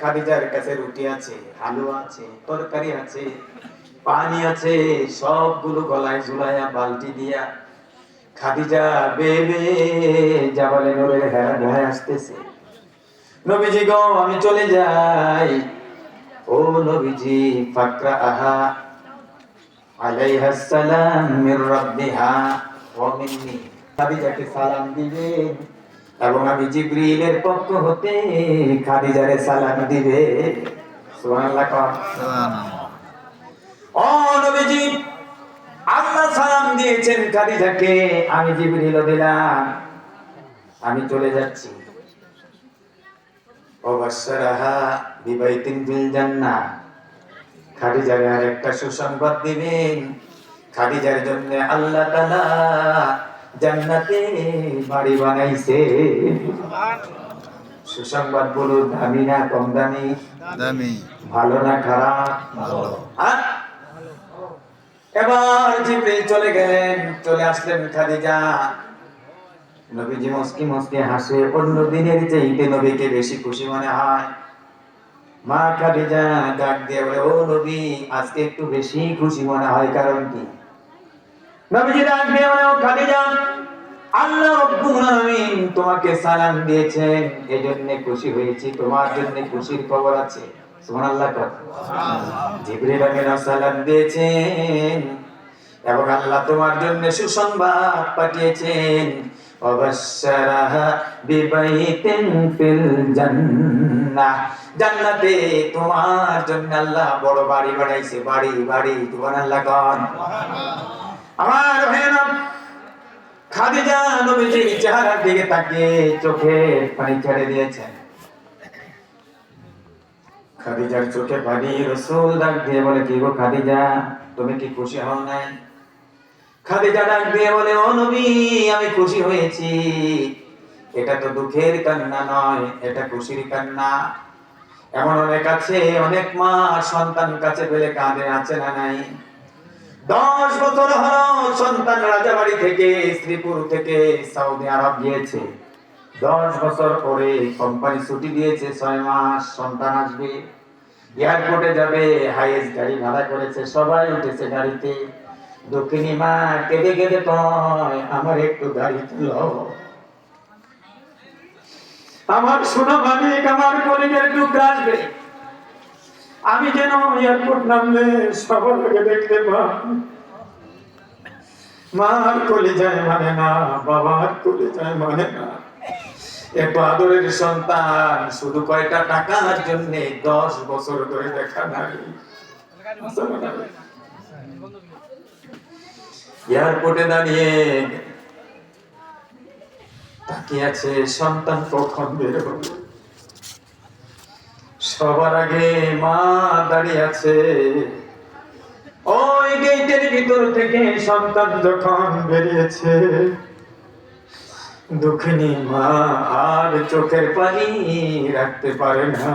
খাদিজার কাছে রুটি আছে, হালুয়া আছে, তরকারি আছে, পানি আছে, সবগুলো গলায় ঝুলাইয়া বালতি দিয়া খাদিজা বেবে জাবালে নূরের হেরা ধরে আসতেছে। নবীজি গো, আমি চলে যাই। ও নবীজি, ফাকরা আহা আলাইহাস সালাম মির রাব্বিহা ওয়া মিন্নি। খাদিজাকে সালাম দিবেন এবং আমি জিবরিলের পক্ষ হতে খাদিজারে সালাম দিবে। সুবহানাল্লাহ। সুবহানাল্লাহ। ও নবীজি, আল্লাহ সালাম দিয়েছেন খাদিজাকে, আমি জিবরিলও দিলাম, আমি চলে যাচ্ছি। ও বাশশারাহা বিবাইতিন ফিল জান্নাহ। খাদিজার আরেকটা সুসংবাদ দিবেন, খাদিজার জন্য আল্লাহ তাআলা জান্নাতে বাড়ি বানাইছে। সুসংবাদ বলুন, দামি না কম দামি? দামি। ভালো না খারাপ? ভালো। এবার জিবরিল চলে গেলেন, চলে আসলেন খাদিজা। নবীজি মুস্কি মুস্কি হাসে, অন্য দিনের চাইতে নবীকে বেশি খুশি মনে হয়। মা খাদিজা ডাক দিয়ে বলে, ও নবী, আজকে একটু বেশি খুশি মনে হয়, কারণ কি? নবীজি ডাক দিয়ে বলে, ও খাদিজা, আল্লাহ রাব্বুল আলামিন তোমাকে সালাম দিয়েছেন, এজন্য খুশি হয়েছি। তোমার জন্য খুশির খবর আছে। সুবহানাল্লাহ। জিবরিল আমিন সালাম দিয়েছেন এবং আল্লাহ তোমার জন্য সুসংবাদ পাঠিয়েছেন। ওয়াবাশশারাহা বিবাইতিন ফিল জান্নাহ। জান্নাতে তোমার জন্য আল্লাহ বড় বাড়ি বানাইছে, বাড়ি বাড়ি। সুবহানাল্লাহ। আমার ভাইরা, খাদিজা নবীজির চেহারার দিকে তাকিয়ে চোখে পানি ছেড়ে দিয়েছেন। খাদিজার চোখে পানি। রাসূল ডাক দিয়ে বলে, কি গো খাদিজা, তুমি কি খুশি হও নাই? খাদিজা ডাক দিয়ে বলে, ও নবী, আমি খুশি হয়েছি। এটা তো দুঃখের কান্না নয়, এটা খুশির কান্না। এমন অনেক আছে, অনেক মা সন্তান কাছে পেলে কাঁদে, আছে না নাই? 10 বছর হলো সন্তান রাজাবাড়ি থেকে, শ্রীপুর থেকে সৌদি আরব গিয়েছে। 10 বছর পরে কোম্পানি ছুটি দিয়েছে, 6 মাস, সন্তান আসবে, এয়ারপোর্টে যাবে, হাইয়েস্ট গাড়ি ভাড়া করেছে, সবাই উঠেছে গাড়িতে। দক্ষিণী মা কেঁদে কেঁদে কয়, আমার একটু গাড়ি তুলো, আমার সোনা মালিক, আমার কলিজার টুকরা আসবে, আমি যেন এয়ারপোর্ট নামলে সবার আগে দেখতে পাই। মার কলিজায় মানে না, বাবার কলিজায় মানে না। এত আদরের সন্তান শুধু কয়টা টাকার জন্য 10 বছর ধরে দেখা নাই। এয়ারপোর্টে দাঁড়িয়ে তাকিয়ে আছে, সন্তান কখন বের হবে। সবার আগে মা দাঁড়িয়ে আছে। ওই গেটের ভিতর থেকে সন্তান যখন বেরিয়েছে, দুঃখিনী মা আর চোখের পানি রাখতে পারে না।